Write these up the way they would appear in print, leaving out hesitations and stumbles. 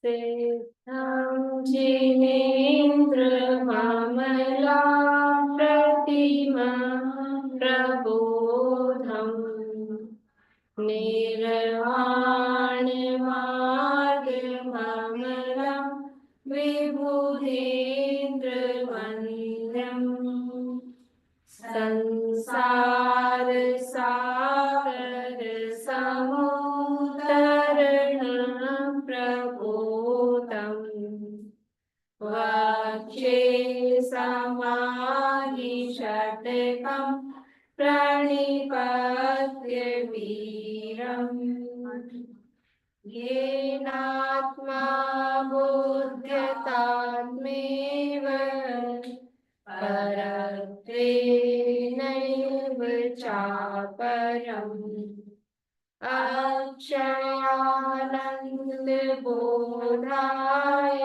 सिद्धं जिनेन्द्रममलां प्रतिमां प्रबोधम् निर्वाणमार्गममलं विबुधेन्द्रवन्द्यम् संसारसागरसमुद्धरणं प्रबोधम् वक्षे समाधिषट्कं प्रणिपत्य वीरम् येनात्मा बोध्यतात्मेव परत्वेनैव चापरम् अक्षयानन्दबोधाय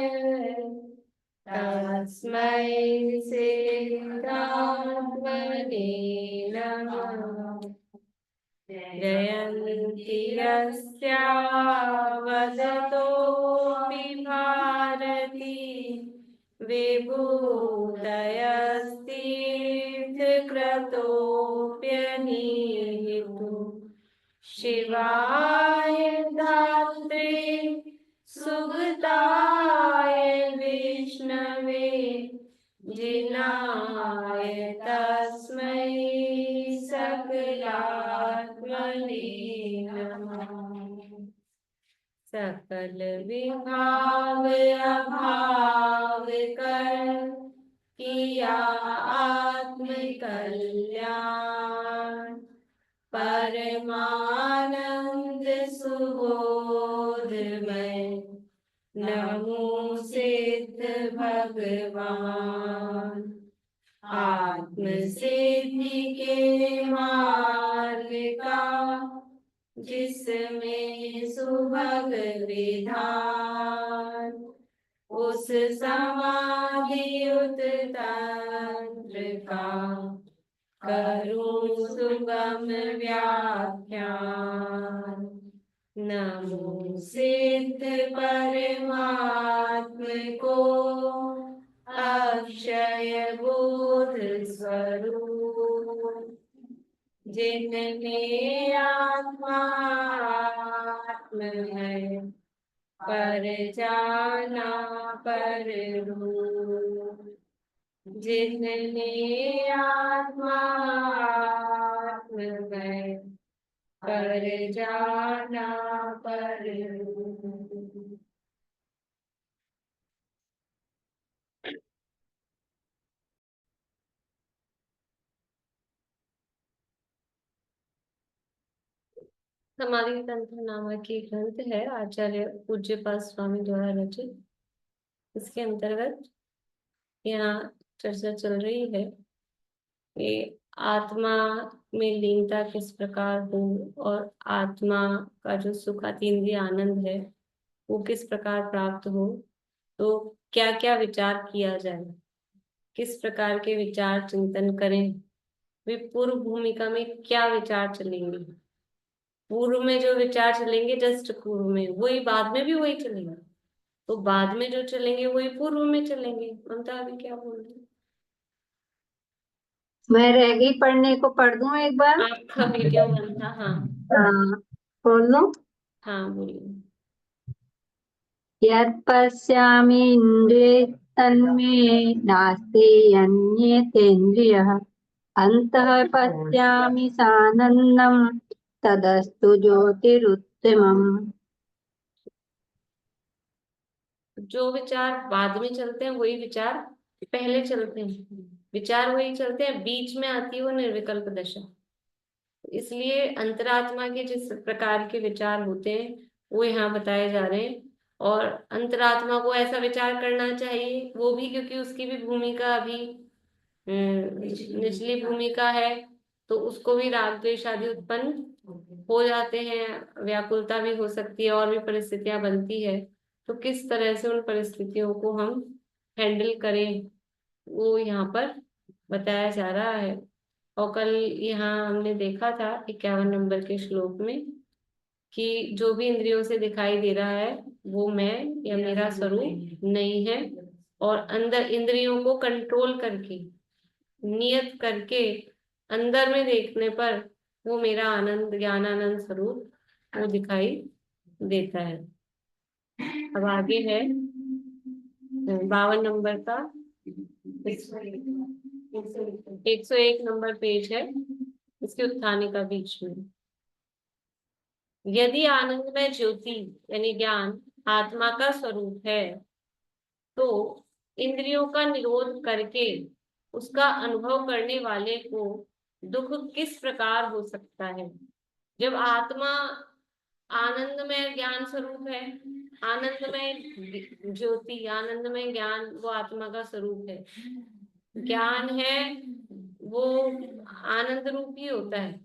तस्मै सिद्धात्मने नमः। जयन्ति यस्या वदतोऽपि भारती विभूतयस्तीर्थकृतोऽप्यनीहितो शिवाय धात्रे सुगताय विष्णवे जिनाय तस्मै सकलात्मने नमः। सकल विभाग अभाव कर किया आत्म कल्याण परमानंद सुबोधमय नमो सिद्ध भगवान। आत्म सिद्धि के मार्ग का जिसमें सुभग विधान उस समाधियुत तंत्र का करूं सुगम व्याख्यान। नमो सिद्ध परमात्म को अक्षय बोध स्वरूप जिनमें आत्मा आत्म है पर जाना पर रूप जिनमें आत्मा आत्म है पर जाना पर रूप। समाधि तंत्र नामक एक ग्रंथ है आचार्य पूज्यपाद स्वामी द्वारा रचित। इसके अंतर्गत यहाँ चर्चा चल रही है कि आत्मा में लीनता किस प्रकार हो और आत्मा का जो सुख अतीन्द्रिय आनंद है वो किस प्रकार प्राप्त हो, तो क्या क्या विचार किया जाए, किस प्रकार के विचार चिंतन करें, वे पूर्व भूमिका में क्या विचार चलेंगे, पूर्व में जो विचार चलेंगे जस्ट पूर्व में वही बाद में भी वही चलेंगे, तो बाद में जो चलेंगे वही पूर्व में चलेंगे। ममता अभी क्या बोल रही? मैं रह गई पढ़ने को, पढ़ दूं एक बार? आपका वीडियो बंद था। हाँ हाँ, बोल दूं? हाँ बोलिए। यत् पश्यामीन्द्रिये तन्मे नास्ति अन्यतेन्द्रियः अन्तः पश्यामि सानन्दं तदस्तु ज्योतिरुत्तमम्। जो विचार बाद में चलते हैं वही विचार पहले चलते हैं, विचार वही चलते हैं, बीच में आती है वो निर्विकल्प दशा। इसलिए अंतरात्मा के जिस प्रकार के विचार होते हैं वो यहाँ बताए जा रहे हैं। और अंतरात्मा को ऐसा विचार करना चाहिए वो भी, क्योंकि उसकी भी भूमिका अभी निचली भूमिका है, तो उसको भी राग द्वेष आदि उत्पन्न हो जाते हैं, व्याकुलता भी हो सकती है और भी परिस्थितियां बनती है। तो किस तरह से उन परिस्थितियों को हम हैंडल करें वो यहाँ पर बताया जा रहा है। और कल यहाँ हमने देखा था 51 नंबर के श्लोक में कि जो भी इंद्रियों से दिखाई दे रहा है वो मैं या मेरा स्वरूप नहीं है, और अंदर इंद्रियों को कंट्रोल करके, नियत करके अंदर में देखने पर वो मेरा आनंद, ज्ञानानंद स्वरूप वो दिखाई देता है। अब आगे है 52 नंबर का, 101 नंबर पेज है, इसके उत्थानी का बीच में। यदि आनंद में ज्योति यानी ज्ञान आत्मा का स्वरूप है, तो इंद्रियों का निरोध करके उसका अनुभव करने वाले को दुख किस प्रकार हो सकता है। जब आत्मा आनंद में ज्ञान स्वरूप है, आनंद में ज्योति, आनंद में ज्ञान वो आत्मा का स्वरूप है, ज्ञान है वो आनंद रूप ही होता है।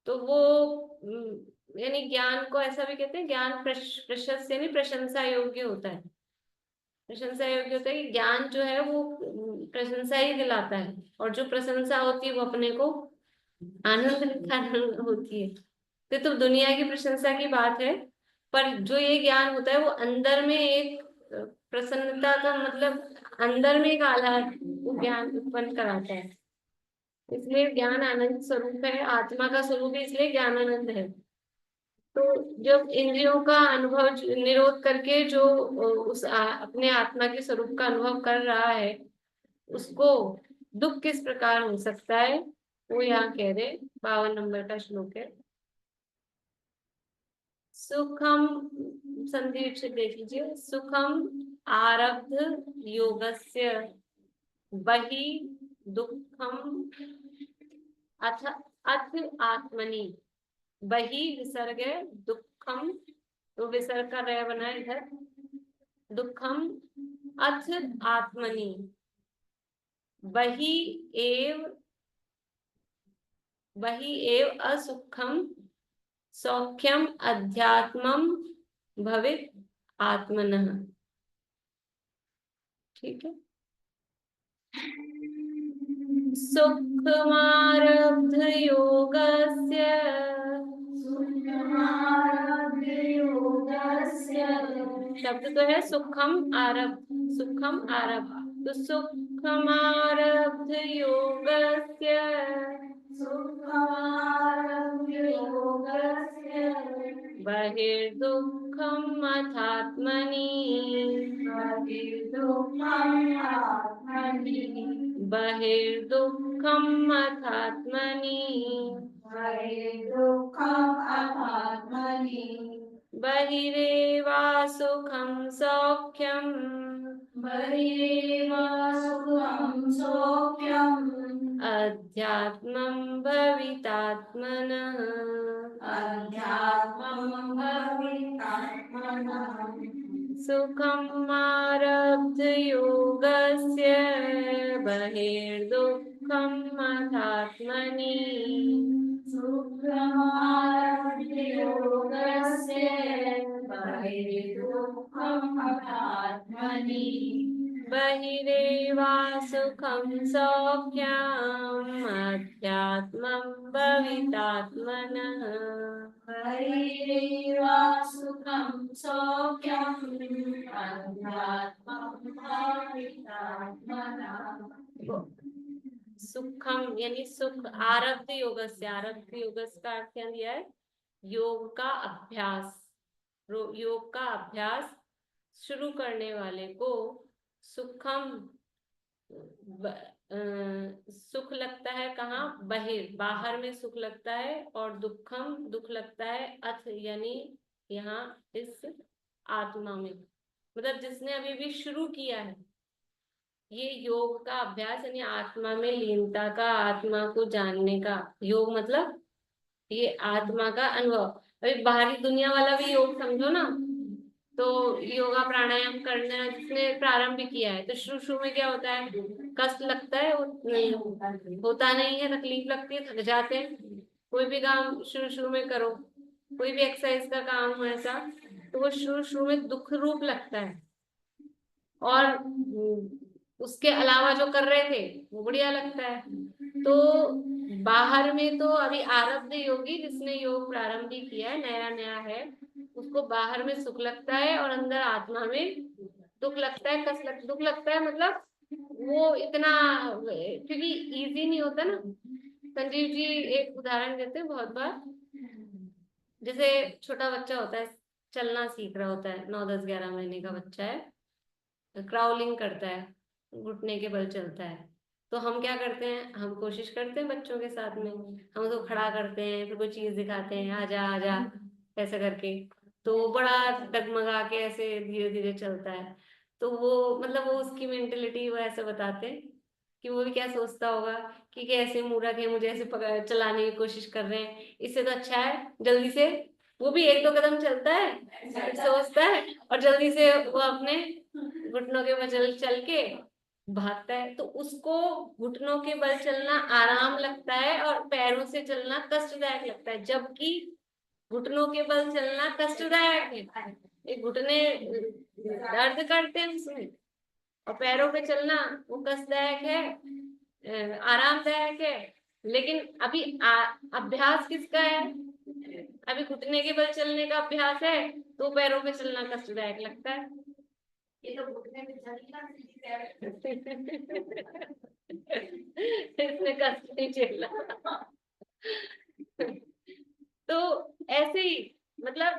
तो वो यानी ज्ञान को ऐसा भी कहते हैं, ज्ञान प्रशस्त यानी प्रशंसा योग्य होता है। प्रशंसा योग्य होता है कि ज्ञान जो है वो प्रशंसा ही दिलाता है, और जो प्रशंसा होती है वो अपने को आनंद होती है। तो दुनिया की प्रशंसा की बात है, पर जो ये ज्ञान होता है वो अंदर में एक प्रसन्नता का मतलब, अंदर में एक आह्लाद वो ज्ञान उत्पन्न कराता है। इसलिए ज्ञान आनंद स्वरूप है, आत्मा का स्वरूप है, इसलिए ज्ञान आनंद है। तो जब इंद्रियों का अनुभव निरोध करके जो अपने आत्मा के स्वरूप का अनुभव कर रहा है, उसको दुख किस प्रकार हो सकता है, वो यहाँ कह रहे। 52 नंबर का श्लोक है। सुखम, संधि विच्छेद देख लीजिए। सुखम आरब्ध योगस्य बहि दुखम अथ अथ आत्मनि। बहि विसर्ग है, दुखम तो विसर्ग का रय बना है इधर, दुखम अथ आत्मनि। बहि एव असुखम सौख्यम अध्यात्मम भवित आत्मनः। ठीक है। सुखमारब्ध योगस्य शब्द तो है सुखम आरब्ध, सुखम आरब्ध, तो सुखमारब्ध योगस्य बहिर्दुःखम् अथात्मनि। बहिर्दुःखम् अथात्मनि। बहिरेवा सुखं सौख्यम्। अध्यात्मं भवितात्मनः। सुखम् आरब्ध योगस्य बहिर्दुःखम् अथात्मनि। बहिरेवा सुखं सौख्यम् अध्यात्मं भवितात्मनः। सुखम यानी सुख, आरब्ध योगस्य, आरब्ध योगस्य का अर्थ क्या दिया है, योग का अभ्यास। योग का अभ्यास शुरू करने वाले को सुखम सुख लगता है, कहाँ, बाहर में सुख लगता है, और दुखम दुख लगता है अथ यानी यहाँ इस आत्मा में, मतलब जिसने अभी भी शुरू किया है ये योग का अभ्यास, यानी आत्मा में लीनता का, आत्मा को जानने का योग, मतलब ये आत्मा का अनुभव। अभी बाहरी दुनिया वाला भी योग समझो ना, तो योगा प्राणायाम करना जिसने प्रारंभ किया है, तो शुरू शुरू में क्या होता है, कष्ट लगता है, होता नहीं है, तकलीफ लगती है, थक जाते हैं। कोई भी काम शुरू शुरू में करो, कोई भी एक्सरसाइज का काम हो ऐसा, तो वो शुरू शुरू में दुख रूप लगता है, और उसके अलावा जो कर रहे थे वो बढ़िया लगता है। तो बाहर में तो अभी आरब्ध योगी जिसने योग प्रारंभ ही किया है, नया नया है, उसको बाहर में सुख लगता है और अंदर आत्मा में दुख लगता है, दुख लगता है, मतलब वो इतना, क्योंकि इजी नहीं होता ना। संजीव जी एक उदाहरण देते हैं बहुत बार, जैसे छोटा बच्चा होता है, चलना सीख रहा होता है, 9 10 11 महीने का बच्चा है, क्राउलिंग करता है, घुटने के बल चलता है। तो हम क्या करते हैं, हम कोशिश करते हैं बच्चों के साथ में, हम उसको खड़ा करते हैं, फिर कोई चीज दिखाते हैं, आजा आजा ऐसा करके, तो वो बड़ा डगमगा के ऐसे धीरे धीरे चलता है। तो वो मतलब वो उसकी मेंटेलिटी वो ऐसे बताते हैं कि वो भी क्या सोचता होगा कि कैसे मूर्ख है, मुझे ऐसे चलाने की कोशिश कर रहे हैं, इससे तो अच्छा है जल्दी से, वो भी 1 2 कदम चलता है, सोचता है, और जल्दी से वो अपने घुटनों के बल चल चल के भागता है। तो उसको घुटनों के बल चलना आराम लगता है और पैरों से चलना कष्टदायक लगता है, जबकि घुटनों के बल चलना कष्टदायक है। ये घुटने दर्द करते हैं उसमें, और पैरों पे चलना वो कष्टदायक है, आरामदायक है। लेकिन अभी अभ्यास किसका है, अभी घुटने के बल चलने का अभ्यास है, तो पैरों पे चलना कष्टदायक लगता है। ये तो घुटने में इसमें कष्ट नहीं झेला। तो ऐसे ही मतलब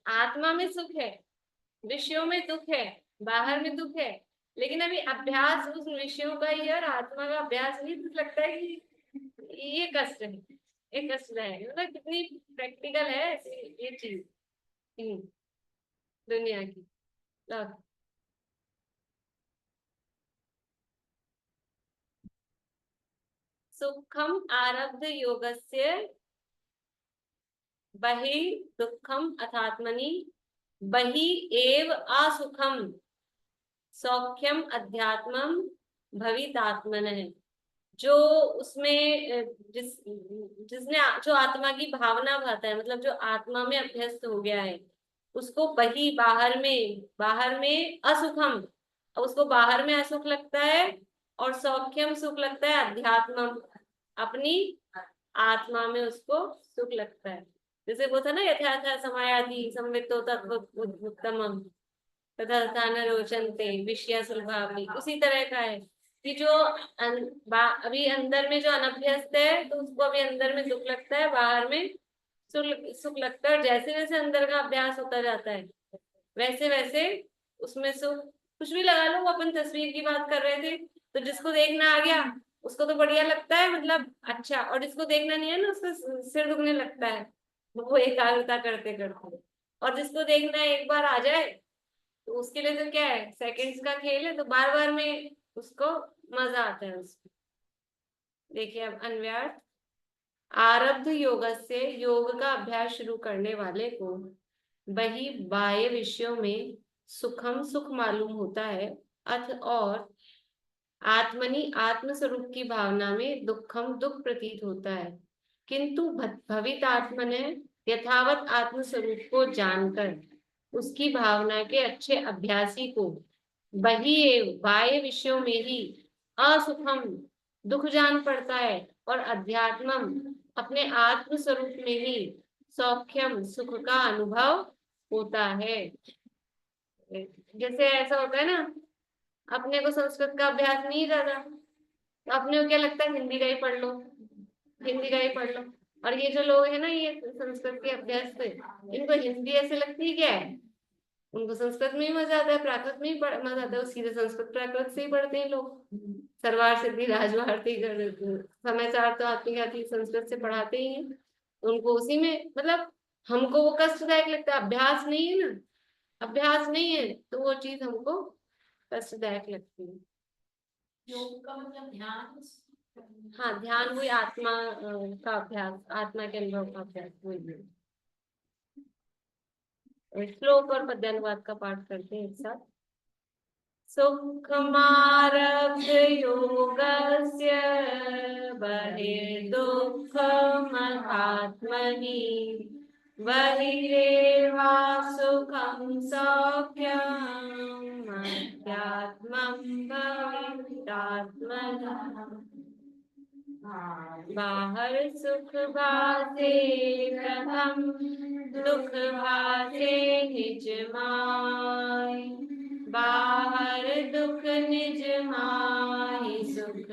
आत्मा में सुख है, विषयों में दुख है, बाहर में दुख है, लेकिन अभी अभ्यास उस विषयों का ही है और आत्मा का अभ्यास नहीं, तो लगता है कि ये कष्ट है, ये कष्ट है। मतलब कितनी प्रैक्टिकल है ये चीज दुनिया की। सुखम आरब्ध योगस्य बहि दुखम अथात्मनि बहि एव असुखम सौख्यम अध्यात्मम भवितात्मन है। जो उसमें जिसने जो आत्मा की भावना भाता है, मतलब जो आत्मा में अभ्यस्त हो गया है, उसको बही बाहर में असुखम, उसको बाहर में असुख लगता है, और सौख्यम सुख लगता है, अध्यात्मम अपनी आत्मा में उसको सुख लगता है। जैसे वो था ना, यथाथा समायाति संवित्तो तत्व उत्तमम तथा स्थान रोचनते विषया सुलभावनी, उसी तरह का है कि जो अभी अंदर में जो अनभ्यस्त है, तो उसको अभी अंदर में दुख लगता है, बाहर में सुख लगता है। और जैसे जैसे अंदर का अभ्यास होता जाता है, वैसे वैसे उसमें सुख, कुछ भी लगा लो। वो अपन तस्वीर की बात कर रहे थे, तो जिसको देखना आ गया उसको तो बढ़िया लगता है, मतलब अच्छा, और जिसको देखना नहीं है ना, उसका सिर दुखने लगता है, वो एकाग्रता करते करते। और जिसको देखना है एक बार आ जाए, तो उसके लिए तो क्या है, सेकंड्स का खेल है, तो बार बार में उसको मजा आता है उसको। देखिए अब अन्वयार्थ, आरब्ध योग से, योग का अभ्यास शुरू करने वाले को वही बाह्य विषयों में सुखम सुख मालूम होता है, अथ और आत्मनि आत्म स्वरूप की भावना में दुखम दुख प्रतीत होता है। किंतु भवित आत्मन यथावत आत्म स्वरूप को जानकर उसकी भावना के अच्छे अभ्यासी को वही बाह्य विषयों में ही असुखम दुख जान पड़ता है, और अध्यात्मम अपने आत्म स्वरूप में ही सौख्यम सुख का अनुभव होता है। जैसे ऐसा होता है ना, अपने को संस्कृत का अभ्यास नहीं ज्यादा, तो अपने को क्या लगता है, हिंदी का ही पढ़ लो, हिंदी का ही पढ़ लो। और ये जो लोग है ना, ये संस्कृत के अभ्यास से, इनको हिंदी ऐसे लगती है क्या है, उनको संस्कृत में ही मजा आता है, प्राकृत में ही मजा आता है, वो सीधे संस्कृत प्राकृत से ही पढ़ते हैं लोग। सर्वार सिद्धि राज भारती समाचार तो आत्मिक आदि संस्कृत से पढ़ाते ही हैं, उनको उसी में मतलब, हमको वो कष्टदायक लगता है, अभ्यास नहीं है ना, अभ्यास नहीं है तो वो चीज हमको कष्टदायक लगती है। योग का मतलब ध्यान, हाँ ध्यान वही आत्मा का अभ्यास, आत्मा के अनुभव का अभ्यास वही है। श्लोक और पद्यानुवाद का पाठ करते हैं एक साथ। सुखमारभ्य योगस्य बहिर्दुःखमहात्मनि बहिरेवा सुखं सौख्यम् अध्यात्मं भवितात्मनः। बाहर सुख भासे प्रथम, दुख भासे निज माय। बाहर दुख निज माय, सुख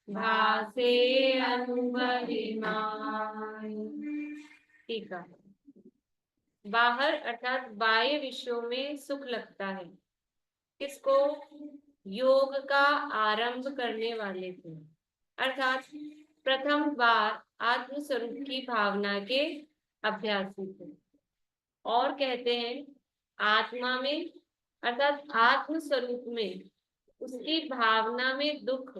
भासे अनुभवी माय। ठीक है। बाहर अर्थात बाह्य विषयों में सुख लगता है। किसको? योग का आरंभ करने वाले को, अर्थात प्रथम बार आत्म स्वरूप की भावना के अभ्यासी को। और कहते हैं आत्मा में अर्थात आत्म स्वरूप में उसकी भावना में दुख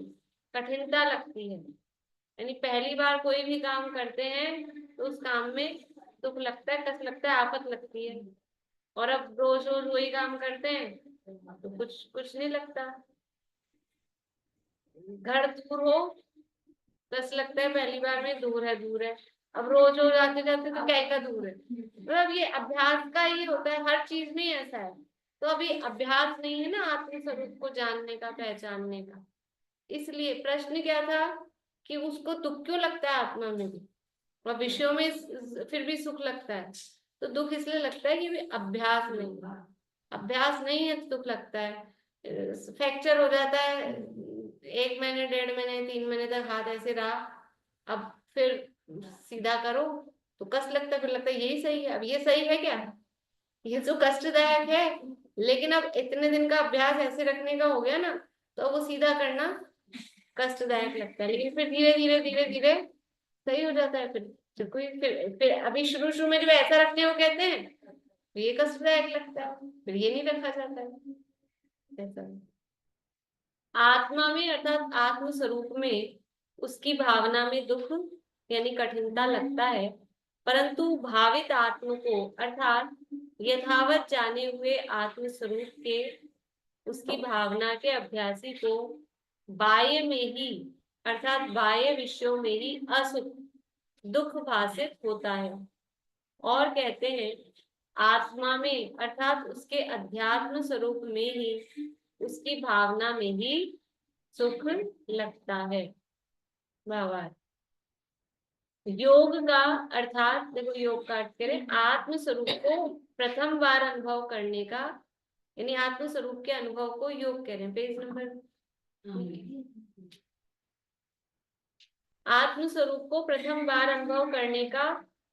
कठिनता लगती है। यानी पहली बार कोई भी काम करते हैं तो उस काम में दुख लगता है, कष्ट लगता है, आफत लगती है। और अब रोज रोज वही काम करते हैं तो कुछ कुछ नहीं लगता। घर दूर हो, कष्ट लगता है पहली बार में, दूर है दूर है। अब रोज रोज आते जाते तो क्या का दूर है। मतलब ये अभ्यास का ही होता है, हर चीज में ऐसा है। तो अभी अभ्यास नहीं है ना आत्म स्वरूप को जानने का, पहचानने का। इसलिए प्रश्न क्या था कि उसको दुख क्यों लगता है आत्मा में भी, और विषयों में फिर भी सुख लगता है। तो दुख इसलिए लगता है कि भी अभ्यास नहीं, अभ्यास नहीं है तो दुख लगता है। फ्रैक्चर हो जाता है, 1 महीने 1.5 महीने 3 महीने तक हाथ ऐसे रहा, अब फिर सीधा करो तो कष्ट लगता है, फिर लगता है यही सही है। अब ये सही है क्या? ये तो कष्टदायक है, लेकिन अब इतने दिन का अभ्यास ऐसे रखने का हो गया ना, तो अब वो सीधा करना कष्टदायक लगता है। लेकिन फिर धीरे धीरे धीरे धीरे सही हो जाता है। फिर कोई फिर अभी शुरू शुरू में जब ऐसा रखने को कहते हैं तो ये कष्टदायक लगता है, फिर ये नहीं रखा जाता है। ऐसा आत्मा में अर्थात आत्म स्वरूप में उसकी भावना में दुख यानी कठिनता लगता है, परंतु भावित आत्म को अर्थात यथावत जाने हुए आत्म स्वरूप के उसकी भावना के अभ्यासी को बाह्य में ही अर्थात बाह्य विषयों में ही असुख दुख भासित होता है। और कहते हैं आत्मा में अर्थात उसके अध्यात्म स्वरूप में ही उसकी भावना में ही सुख लगता है। भावार्थ योग का अर्थात देखो, योग का अर्थ करें आत्म स्वरूप को प्रथम बार अनुभव करने का, यानी आत्म स्वरूप के अनुभव को योग कह रहे हैं। पेज नंबर आत्म स्वरूप को प्रथम बार अनुभव करने का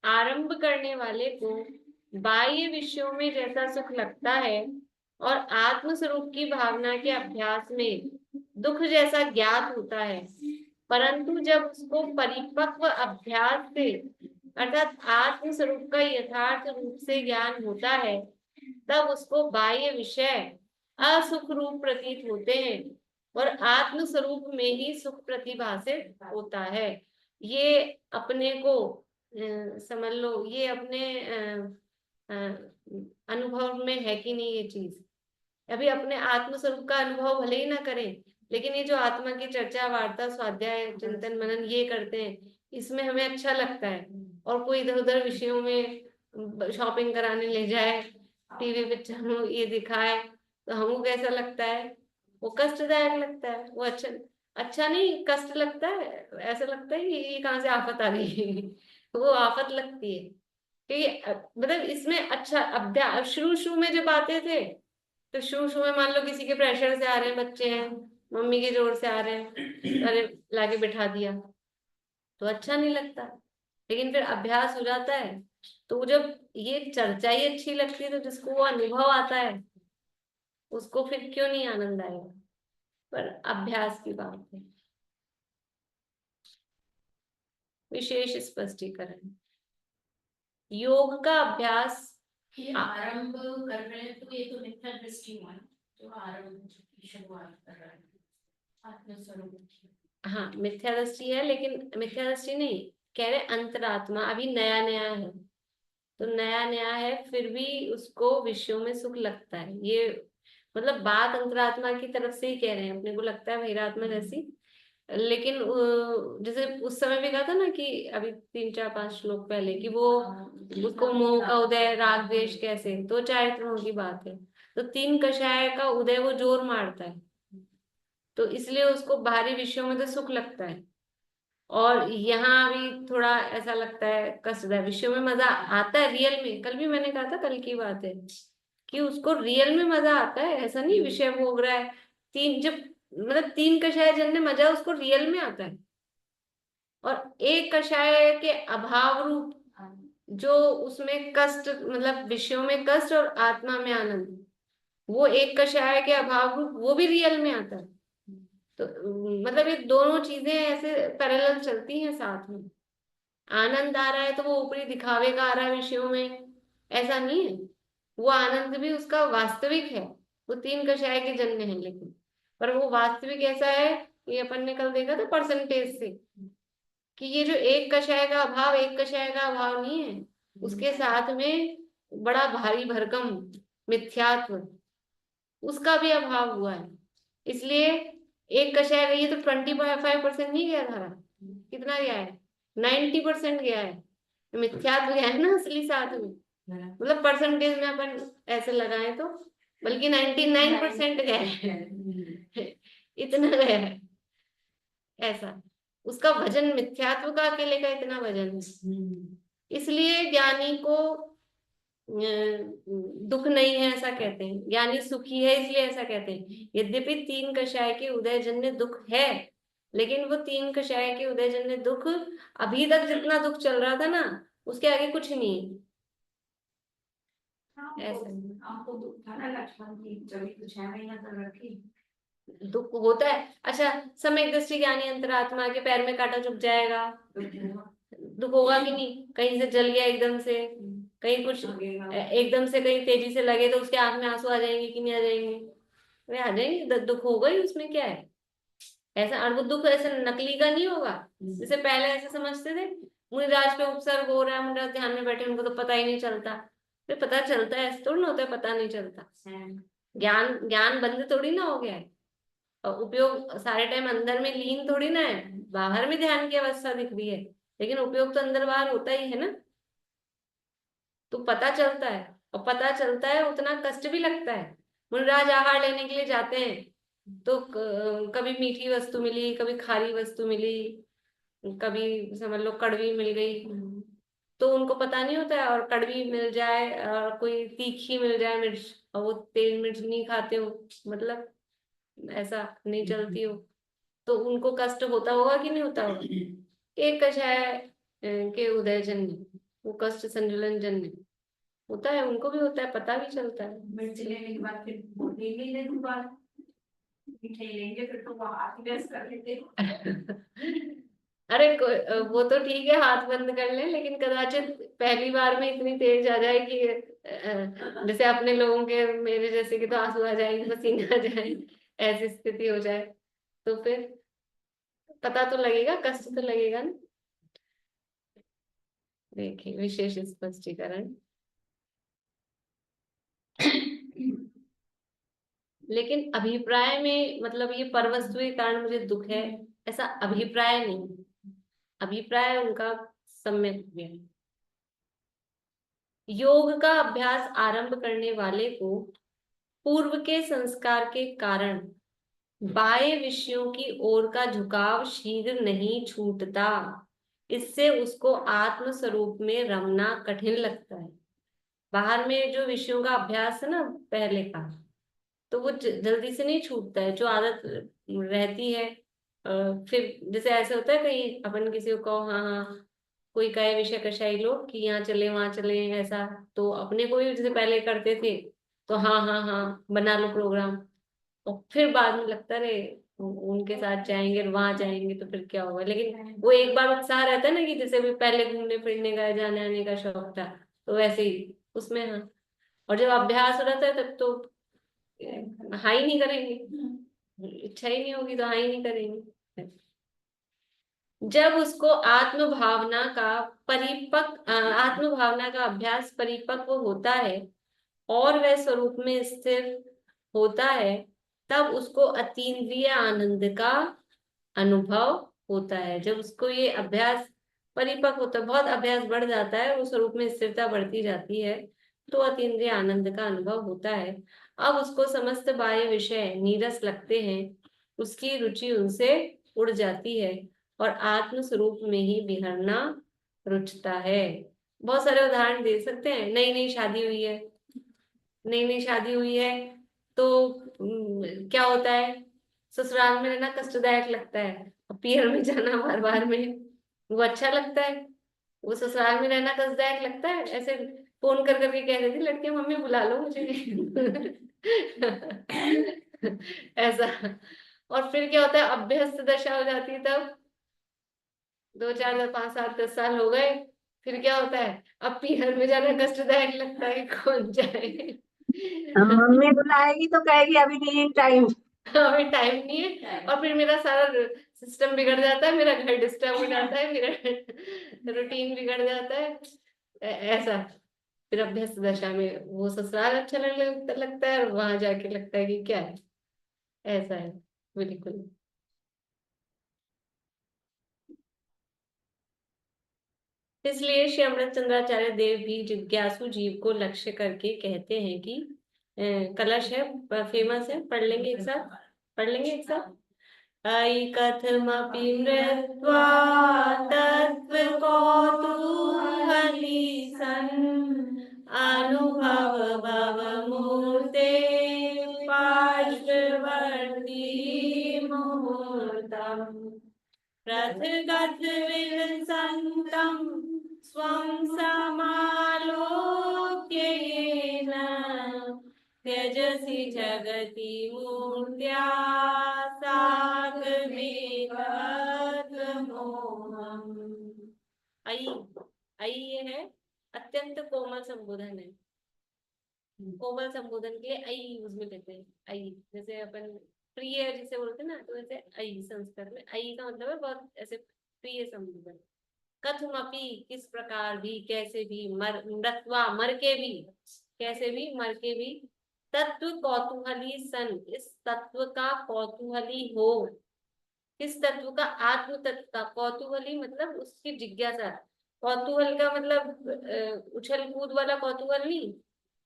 आरंभ करने वाले को बाह्य विषयों में जैसा सुख लगता है और आत्म स्वरूप की भावना के अभ्यास में दुख जैसा ज्ञात होता है, परंतु जब उसको परिपक्व अभ्यास से अर्थात आत्म स्वरूप का यथार्थ रूप से ज्ञान होता है, तब उसको बाह्य विषय असुख रूप प्रतीत होते हैं और आत्म स्वरूप में ही सुख प्रतिभासित होता है। ये अपने को समझ लो, ये अपने अनुभव में है कि नहीं ये चीज। अभी अपने आत्म स्वरूप का अनुभव भले ही ना करें, लेकिन ये जो आत्मा की चर्चा वार्ता स्वाध्याय चिंतन मनन ये करते हैं, इसमें हमें अच्छा लगता है। और कोई इधर उधर विषयों में शॉपिंग कराने ले जाए, टीवी पिक्चर ये दिखाए, तो हमको कैसा लगता है? वो कष्टदायक लगता है। वो अच्छा अच्छा नहीं, कष्ट लगता है। ऐसा लगता है कि ये कहाँ से आफत आ गई वो आफत लगती है। क्योंकि मतलब इसमें अच्छा अभ्यास शुरू शुरू में जब आते थे तो शुरू शुरू में मान लो किसी के प्रेशर से आ रहे हैं, बच्चे हैं, मम्मी के जोर से आ रहे हैं, अरे लाके बिठा दिया तो अच्छा नहीं लगता। लेकिन फिर अभ्यास हो जाता है तो जब ये चर्चा ही अच्छी लगती है, तो जिसको वो अनुभव आता है उसको फिर क्यों नहीं आनंद आएगा। पर अभ्यास की बात है। विशेष स्पष्टीकरण योग का अभ्यास ये आरंभ कर रहे हैं तो ये तो मिथ्या दृष्टि हुआ, जो आरंभ की शुरुआत कर रहा है आत्मस्वरूप। हाँ मिथ्या दृष्टि है, लेकिन मिथ्या दृष्टि नहीं कह रहे, अंतरात्मा अभी नया नया है तो नया नया है, फिर भी उसको विषयों में सुख लगता है। ये मतलब बात अंतरात्मा की तरफ से ही कह रहे हैं, अपने को लगता है बहिरात्मा जैसी। लेकिन जैसे उस समय भी कहा था ना कि अभी 3 4 5 श्लोक पहले कि वो उसको मोह का उदय राग द्वेष कैसे, दो चारित्रों की बात है। तो 3 कषाय का उदय वो जोर मारता है, तो इसलिए उसको बाहरी विषयों में तो सुख लगता है। और यहाँ भी थोड़ा ऐसा लगता है कष्ट है। विषयों में मजा आता है रियल में, कल भी मैंने कहा था, कल की बात है, कि उसको रियल में मजा आता है, ऐसा नहीं विषय भोग रहा है। तीन जब मतलब तीन कषाय जन्य मजा उसको रियल में आता है, और एक कषाय के अभाव रूप जो उसमें कष्ट, मतलब विषयों में कष्ट और आत्मा में आनंद, वो एक कषाय के अभाव रूप वो भी रियल में आता है। तो मतलब ये दोनों चीजें ऐसे पैरेलल चलती हैं साथ में। आनंद आ रहा है तो वो ऊपरी दिखावे का आ रहा है विषयों में, ऐसा नहीं है। वो आनंद भी उसका वास्तविक है, वो तीन कषाय के जन्य है, लेकिन पर वो वास्तविक ऐसा है, ये अपन ने कल देखा था परसेंटेज से, कि ये जो एक कषाय का अभाव एक कषाय का अभाव नहीं है, उसके साथ में बड़ा भारी भरकम मिथ्यात्व, उसका भी अभाव हुआ है। इसलिए एक कषाय गई है तो 25% नहीं गया धारा, कितना गया है? 90% गया है, मिथ्यात्व गया है ना असली साथ में। मतलब परसेंटेज में अपन ऐसे लगाए तो बल्कि 99% गया है इतना गया है ऐसा। उसका वजन मिथ्यात्व का अकेले का इतना वजन है। इसलिए ज्ञानी को दुख नहीं है ऐसा कहते हैं, ज्ञानी सुखी है इसलिए ऐसा कहते हैं। यद्यपि तीन कषाय के उदयजन्य दुख है, लेकिन वो तीन कषाय के उदयजन्य दुख अभी तक जितना दुख चल रहा था ना, उसके आगे कुछ नहीं है। ऐसा आपको दुख था ना लक्ष्मण की, जब तो 6 महीना तक रखी। दुख होता है। अच्छा, समय दृष्टि ज्ञानी अंतरात्मा के पैर में कांटा चुभ जाएगा, दुख होगा कि नहीं? कहीं से जल गया एकदम से, कहीं कुछ एकदम से कहीं तेजी से लगे तो उसके आंख में आंसू आ जाएंगे कि नहीं आ जाएंगे? वे आ जाएंगे, दुख होगा ही, उसमें क्या है ऐसा। और वो दुख ऐसे नकली का नहीं होगा जैसे पहले ऐसे समझते थे, मुनिराज पे उपसर्ग हो रहा है, मुनिराज ध्यान में बैठे, उनको तो पता ही नहीं चलता। फिर पता चलता है, ऐसे थोड़ी ना होता है पता नहीं चलता। ज्ञान ज्ञान बंद थोड़ी ना हो गया है, और उपयोग सारे टाइम अंदर में लीन थोड़ी ना है, बाहर में ध्यान की अवस्था दिख रही है, लेकिन उपयोग तो अंदर बाहर होता ही है ना। तो पता चलता है, और पता चलता है उतना कष्ट भी लगता है। मुनिराज आहार लेने के लिए जाते हैं तो कभी मीठी वस्तु मिली, कभी खारी वस्तु मिली, कभी समझ लो कड़वी मिल गई, तो उनको पता नहीं होता है। और कड़वी मिल जाए और कोई तीखी मिल जाए मिर्च, और वो तेज मिर्च नहीं खाते हो, मतलब ऐसा नहीं चलती हो, तो उनको कष्ट होता होगा कि नहीं होता होगा? एक कषाय के उदय जन्य, वो कष्ट संजुलन जन्य होता है, उनको भी होता है, पता भी चलता है। मिर्च लेने के बाद फिर ले लेंगे दोबारा, मिठाई लेंगे फिर तो वो हाथ व्यस्त कर लेते। अरे वो तो ठीक है, हाथ बंद कर लें, लेकिन कदाचित पहली बार में इतनी तेज आ जाए कि जैसे अपने लोगों के, मेरे जैसे कि तो आंसू आ जाएंगे, पसीना आ जाए, ऐसी स्थिति हो जाए, तो फिर पता तो लगेगा, कष्ट तो लगेगा ना। देखिए विशेष स्पष्टीकरण। लेकिन अभिप्राय में मतलब ये परवस्तु के कारण मुझे दुख है, ऐसा अभिप्राय नहीं, अभिप्राय उनका सम्यक है। योग का अभ्यास आरंभ करने वाले को पूर्व के संस्कार के कारण बाह्य विषयों की ओर का झुकाव शीघ्र नहीं छूटता। इससे उसको आत्म स्वरूप में रमना कठिन लगता है। बाहर में जो विषयों का अभ्यास है ना पहले का, तो वो जल्दी से नहीं छूटता है, जो आदत रहती है। फिर जैसे ऐसे होता है, कहीं अपन किसी को कहो हाँ हाँ, कोई कहे विषय कषाई लोग कि यहाँ चले वहां चले ऐसा, तो अपने को भी जैसे पहले करते थे, तो हाँ हाँ हाँ बना लो प्रोग्राम, और फिर बाद में लगता रहे उनके साथ जाएंगे और वहां जाएंगे तो फिर क्या होगा। लेकिन वो एक बार उत्साह रहता है ना, कि जैसे भी पहले घूमने फिरने का जाने आने का शौक था, तो वैसे ही उसमें हाँ। और जब अभ्यास हो रहता है तब तो हाँ ही नहीं करेंगे, इच्छा ही नहीं होगी तो हाँ ही नहीं करेंगे। जब उसको आत्म भावना का अभ्यास परिपक्व होता है और वह स्वरूप में स्थिर होता है, तब उसको अतीन्द्रिय आनंद का अनुभव होता है। जब उसको ये अभ्यास परिपक्व होता है, बहुत अभ्यास बढ़ जाता है, उस स्वरूप में स्थिरता बढ़ती जाती है, तो अतीन्द्रिय आनंद का अनुभव होता है। अब उसको समस्त बाह्य विषय नीरस लगते हैं, उसकी रुचि उनसे उड़ जाती है, और आत्म स्वरूप में ही विहरना रुचता है। बहुत सारे उदाहरण दे सकते हैं। नई नई शादी हुई है, नई नई शादी हुई है तो क्या होता है, ससुराल में रहना कष्टदायक लगता है, और पीहर में जाना बार बार में वो अच्छा लगता है। वो ससुराल में रहना कष्टदायक लगता है, ऐसे फोन कर करके कह रही थी लड़कियां, मम्मी बुला लो मुझे। ऐसा। और फिर क्या होता है, अभ्यस्त दशा हो जाती है तब, 2 4 5 7 10 साल हो गए, फिर क्या होता है, अब पीहर में जाना कष्टदायक लगता है, कौन जाए। मम्मी बुलाएगी तो कहेगी अभी नहीं है टाइम। अभी टाइम नहीं है, और फिर मेरा सारा सिस्टम बिगड़ जाता है, मेरा घर डिस्टर्ब हो जाता है, मेरा रूटीन बिगड़ जाता है। ऐसा। फिर अभ्यस्त दशा में वो ससुराल अच्छा लगने लगता है, और वहां जाके लगता है कि क्या है। ऐसा है। बिल्कुल। इसलिए श्री अमृत चंद्राचार्य देव भी जिज्ञासु जीव को लक्ष्य करके कहते हैं कि कलश है, फेमस है, पढ़ लेंगे एक साथ, पढ़ लेंगे एक साथ। ऐकथमपि मृत्वा तत्त्वकौतूहली सन् अनुभव भवमूर्ते पार्श्ववर्ती मुहूर्तम् पृथगद्विलसन्तं स्वं समालोक्य येन त्यजसि जगति मूर्त्या सागमेकत्वमोहम्। ऐ, ऐ ये है अत्यंत कोमल संबोधन है। कोमल संबोधन के लिए ऐ यूज में लेते हैं। ऐ जैसे अपन प्रिय जिसे बोलते हैं ना, तो वैसे ऐ संस्कृत में ऐ का मतलब है बहुत ऐसे प्रिय संबोधन। कथमपि किस प्रकार भी, कैसे भी, मृत्वा मर के भी, कैसे भी मर के भी, तत्व कौतूहली सन इस तत्व का कौतूहली हो। किस तत्व का? आत्म तत्व का। कौतूहली मतलब उसकी जिज्ञासा। कौतूहल का मतलब उछल कूद वाला कौतूहल नहीं,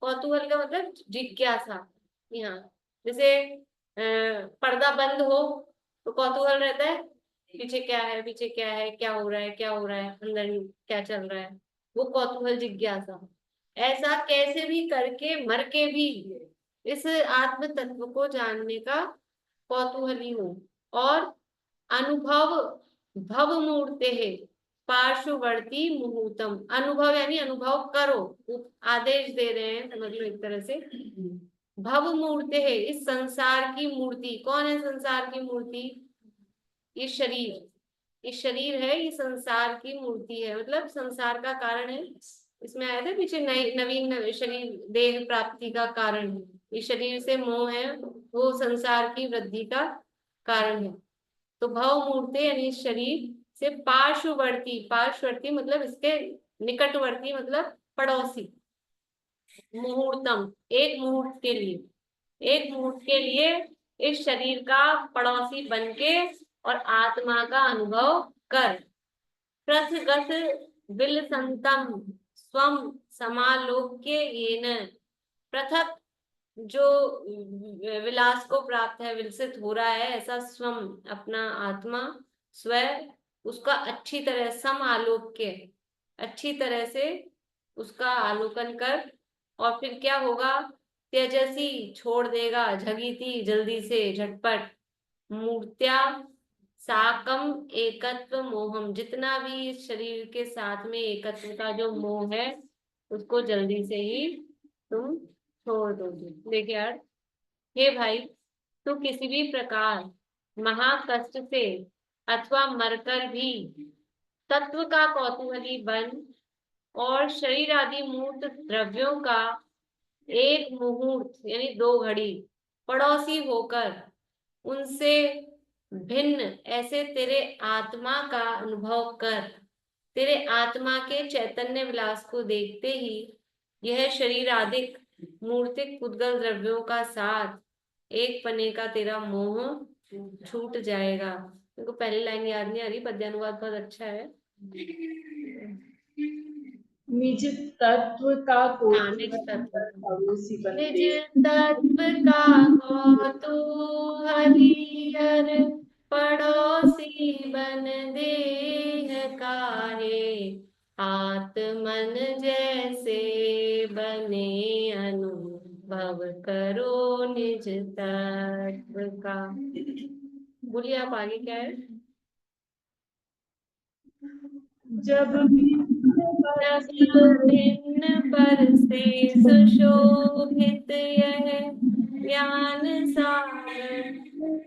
कौतूहल का मतलब जिज्ञासा। यहाँ जैसे पर्दा बंद हो तो कौतूहल रहता है, पीछे क्या है, पीछे क्या है, क्या हो रहा है, क्या हो रहा है, अंदर क्या चल रहा है, वो कौतूहल जिज्ञासा। ऐसा कैसे भी करके मर के भी इस आत्म तत्व को जानने का कौतूहली हो। और अनुभव भव मूर्ते है पार्श्ववर्ती मुहूर्तम। अनुभव यानी अनुभव करो, आदेश दे रहे हैं, समझ लो एक तरह से। भव मूर्ते है इस संसार की मूर्ति। कौन है संसार की मूर्ति? ये शरीर। ये शरीर है, ये संसार की मूर्ति है, मतलब संसार का कारण है। इसमें आया था पीछे, नवीन शरीर देह प्राप्ति का कारण है। ये शरीर से मोह है, वो संसार की वृद्धि का कारण है। तो भव मूर्ति यानी इस शरीर से पार्श्ववर्ती, पार्श्ववर्ती मतलब इसके निकटवर्ती मतलब पड़ोसी। मुहूर्तम एक मुहूर्त के लिए, एक मुहूर्त के लिए इस शरीर का पड़ोसी बनके और आत्मा का अनुभव कर। प्रथगत विलसंतम स्वम समालोक्य येन। पृथक जो विलास को प्राप्त है, विलसित हो रहा है, ऐसा स्वम अपना आत्मा स्वयं उसका अच्छी तरह सम आलोक्य, अच्छी तरह से उसका आलोकन कर। और फिर क्या होगा? तेजसी छोड़ देगा, झगीती जल्दी से, झटपट, मूर्त्या साकम एकत्व मोहम। जितना भी इस शरीर के साथ में एकत्व का जो मोह है, उसको जल्दी से ही तुम छोड़ दोगे। देखिए यार, हे भाई, तू किसी भी प्रकार महाकष्ट से अथवा मरकर भी तत्व का कौतूहली बन और शरीर आदि मूर्त द्रव्यों का एक मुहूर्त यानी 2 घड़ी पड़ोसी होकर उनसे भिन्न ऐसे तेरे आत्मा का अनुभव कर। तेरे आत्मा के चैतन्य विलास को देखते ही यह शरीर आदि मूर्तिक पुद्गल द्रव्यों का साथ एक पने का तेरा मोह छूट जाएगा। मेरे को पहली लाइन याद नहीं आ रही, पद्यानुवाद बहुत अच्छा है। निज तत्व का हाँ, निज तत्व पड़ोसी निज बनते। तत्व का कौतूहली हर पड़ोसी बन देह काहे, हाथ मन जैसे बने अनुभव करो निज तत्व का। बोलिए आप आगे क्या है। जब भिन्न पर से सुशोभित यह ज्ञान सागर,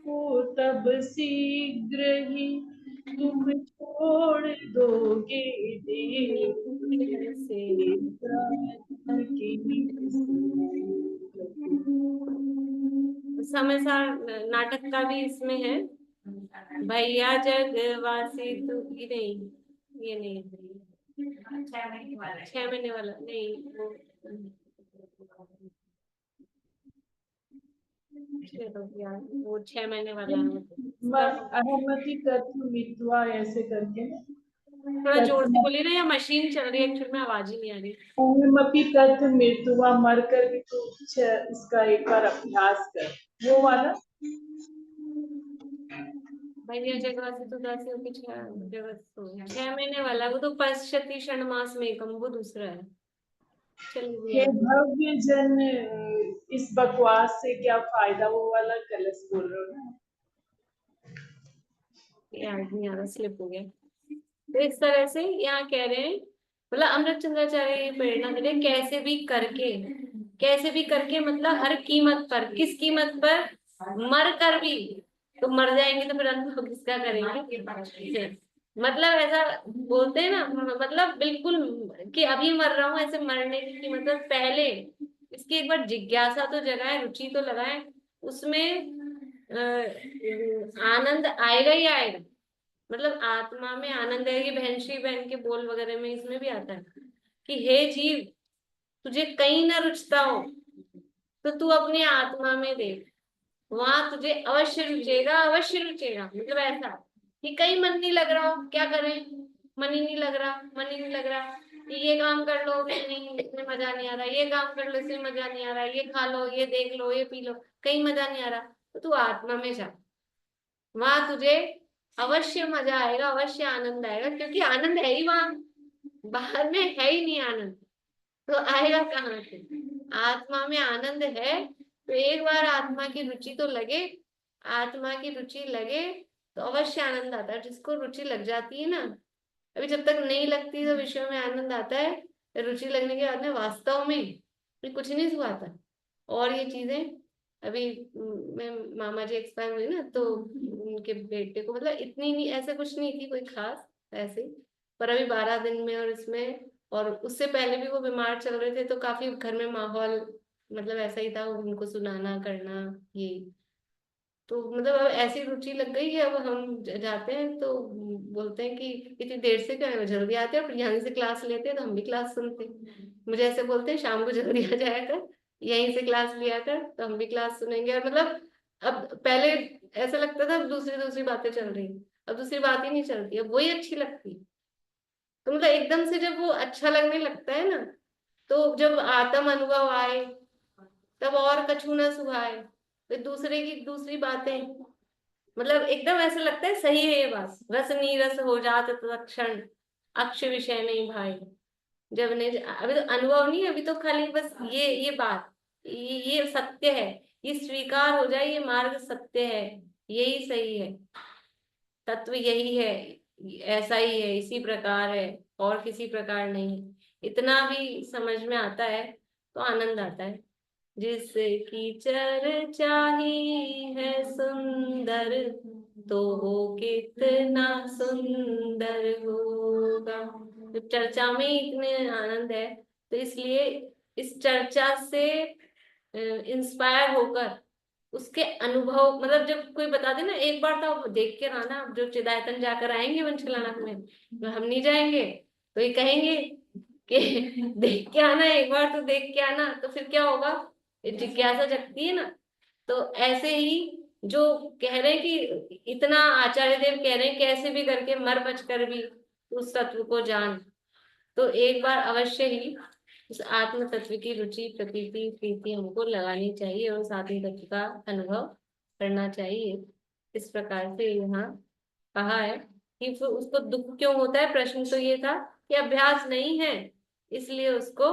को तब शीघ्र ही तुम छोड़ दोगे देह से प्राण की समय सार नाटक का भी इसमें है। भैया जगवासी तू, ये नहीं, ये नहीं, 6 महीने वाला नहीं, चलो यार वो 6 महीने वाला है। अहमति तत्व मित्वा ऐसे करके ना, थोड़ा जोर से बोलिए ना, या मशीन चल रही है एक्चुअल में, आवाज ही नहीं आ रही। अहमति तत्व मृत्युवा, मरकर भी तो इसका एक बार अभ्यास कर, वो वाला। भैया जगवासी तो दासी होगी, 6 महीने वाला, वो तो पश्यति क्षण मास में एकम, वो दूसरा है। चलिए हे भव्य जन, इस बकवास से क्या फायदा, वो वाला कलश बोल रहे हो ना। याद नहीं आ रहा, स्लिप हो गया। तो इस तरह से यहाँ कह रहे हैं, मतलब अमृत चंद्राचार्य ये प्रेरणा दे रहे हैं, कैसे भी करके, कैसे भी करके मतलब हर कीमत पर, किस कीमत पर, मर कर भी, तो मर जाएंगे तो फिर अनुभव किसका करेंगे। मतलब ऐसा बोलते हैं ना, मतलब बिल्कुल कि अभी मर रहा हूं, ऐसे मरने की मतलब पहले इसकी एक बार जिज्ञासा तो जगाए, रुचि तो लगाए, उसमें आनंद आएगा ही आएगा। मतलब आत्मा में आनंद है, ये बहन श्री बहन के बोल वगैरह में इसमें भी आता है कि हे जीव, तुझे कहीं ना रुचता हो तो तू अपनी आत्मा में देख, वहां तुझे अवश्य रुचेगा, अवश्य रुचेगा। मतलब ऐसा कि कहीं मन नहीं लग रहा हो, क्या करें, मन ही नहीं लग रहा, मन ही नहीं लग रहा कि ये काम कर लो, नहीं इसमें मजा नहीं आ रहा, ये काम कर लो इसमें मजा नहीं आ रहा, ये खा लो, ये देख लो, ये पी लो, कहीं मजा नहीं आ रहा, तो तू आत्मा में जा, वहां तुझे अवश्य मजा आएगा, अवश्य आनंद आएगा, क्योंकि आनंद है ही वहां, बाहर में है ही नहीं आनंद, तो आएगा कहाँ से। आत्मा में आनंद है, तो एक बार आत्मा की रुचि तो लगे, आत्मा की रुचि लगे तो अवश्य आनंद आता है। जिसको रुचि लग जाती है ना, अभी जब तक नहीं लगती तो विषयों में आनंद आता है, रुचि लगने के बाद में वास्तव में फिर कुछ नहीं सुहाता। और ये चीजें अभी मैं, मामा जी एक्सपायर हुए ना, तो उनके बेटे को मतलब इतनी नहीं, ऐसा कुछ नहीं थी कोई खास ऐसे, पर अभी 12 दिन में, और इसमें और उससे पहले भी वो बीमार चल रहे थे, तो काफी घर में माहौल मतलब ऐसा ही था, उनको सुनाना करना ये, तो मतलब अब ऐसी रुचि लग गई है, अब हम जाते हैं तो बोलते हैं कि इतनी देर से क्यों आए हो, जल्दी आते हैं, और यहाँ से क्लास लेते हैं तो हम भी क्लास सुनते हैं। मुझे ऐसे बोलते हैं शाम को जल्दी आ जाया कर, यहीं से क्लास लिया कर, तो हम भी क्लास सुनेंगे। और मतलब अब पहले ऐसा लगता था, अब दूसरी दूसरी बातें चल रही, अब दूसरी बात ही नहीं चलती, अब वही अच्छी लगती। तो मतलब एकदम से जब वो अच्छा लगने लगता है ना, तो जब आत्म अनुभव आए तब और कछू न सुहाए, फिर दूसरे की दूसरी बातें, मतलब एकदम ऐसा लगता है सही है ये बात, रस नीरस हो जात तत्क्षण, अक्ष विषय नहीं भाई। जब नहीं, अभी तो अनुभव नहीं, अभी तो खाली बस ये बात, ये सत्य है, ये स्वीकार हो जाए, ये मार्ग सत्य है, यही सही है, तत्व यही है, ऐसा ही है, इसी प्रकार है, और किसी प्रकार नहीं है। इतना भी समझ में आता है तो आनंद आता है। जिसकी चर्चा ही है सुंदर, तो वो कितना सुंदर होगा। जब चर्चा में ही इतने आनंद है, तो इसलिए इस चर्चा से इंस्पायर होकर उसके अनुभव, मतलब जब कोई बता दे ना, एक बार तो आप देख के आना, आप जो चिदायतन जाकर आएंगे वंशलानक में, तो हम नहीं जाएंगे तो ये कहेंगे कि देख के आना, एक बार तो देख के आना, तो फिर क्या होगा, ये जिज्ञासा जगती है ना। तो ऐसे ही जो कह रहे हैं कि इतना आचार्य देव कह रहे हैं कैसे भी करके मर बच कर भी उस तत्व को जान, तो एक बार अवश्य ही उस आत्म तत्व की रुचि, प्रकृति, प्रीति हमको लगानी चाहिए, और उस आत्म तत्व का अनुभव करना चाहिए। इस प्रकार से यहाँ कहा है कि फिर उसको दुख क्यों होता है। प्रश्न तो ये था कि अभ्यास नहीं है इसलिए उसको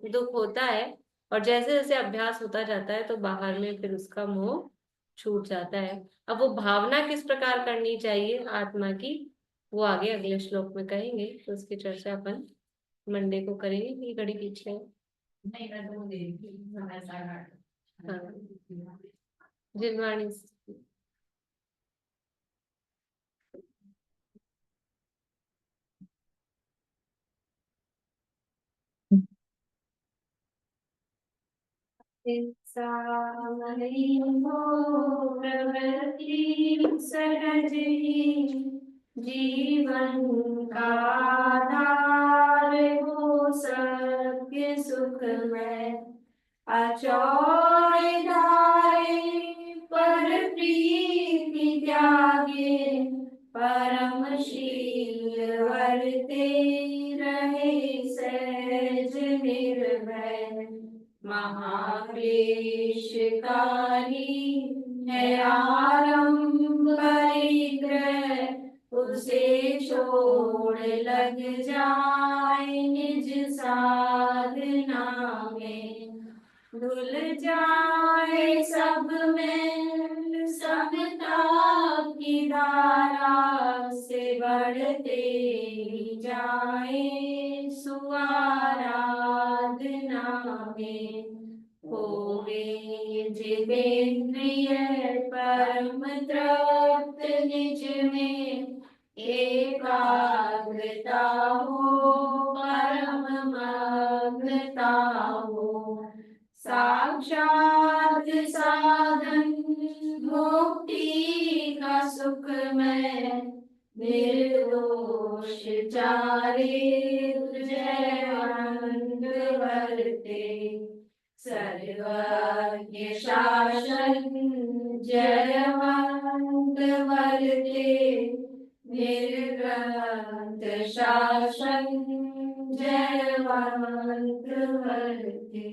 दुख होता है। और जैसे जैसे अभ्यास होता जाता है तो बाहर में फिर उसका मोह छूट जाता है। अब वो भावना किस प्रकार करनी चाहिए आत्मा की, वो आगे अगले श्लोक में कहेंगे, तो उसकी चर्चा अपन मंडे को करेंगे। ये घड़ी पीछे है। नहीं मैं तो देखी मैं सारा हाँ, जिनवाणी। प्रवृत्ति सहज ही जीवन का आधार हो सत्य सुख में अचौधारे पर प्रीति त्यागे परमशील वर्ते रहे सहज निर्भय महाक्लेश कारी है आरंभ परिग्रह उसे छोड़ लग जाए निज साधना में धुल जाए सब में समता की धारा से बढ़ते ही जाए सुआराधना में होवे जितेंद्रिय परम तृप्त निज में एकाग्रता हो परम मग्नता हो साक्षात साधन मुक्ति का सुख में निर्दोष चारित्र जयवंत वर्ते सर्वज्ञ शासन जयवंत वर्ते निर्ग्रंथ शासन जयवंत वर्ते।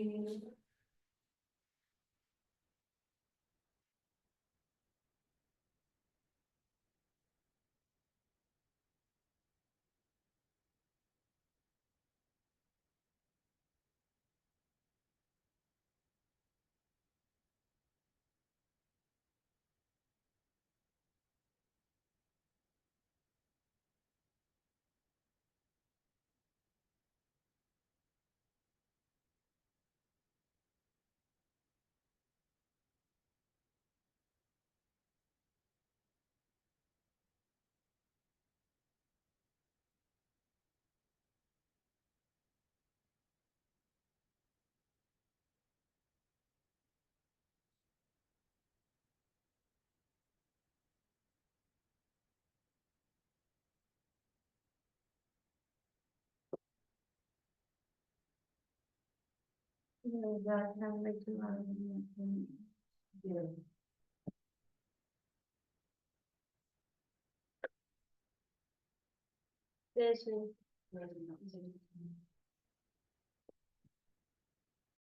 जय श्री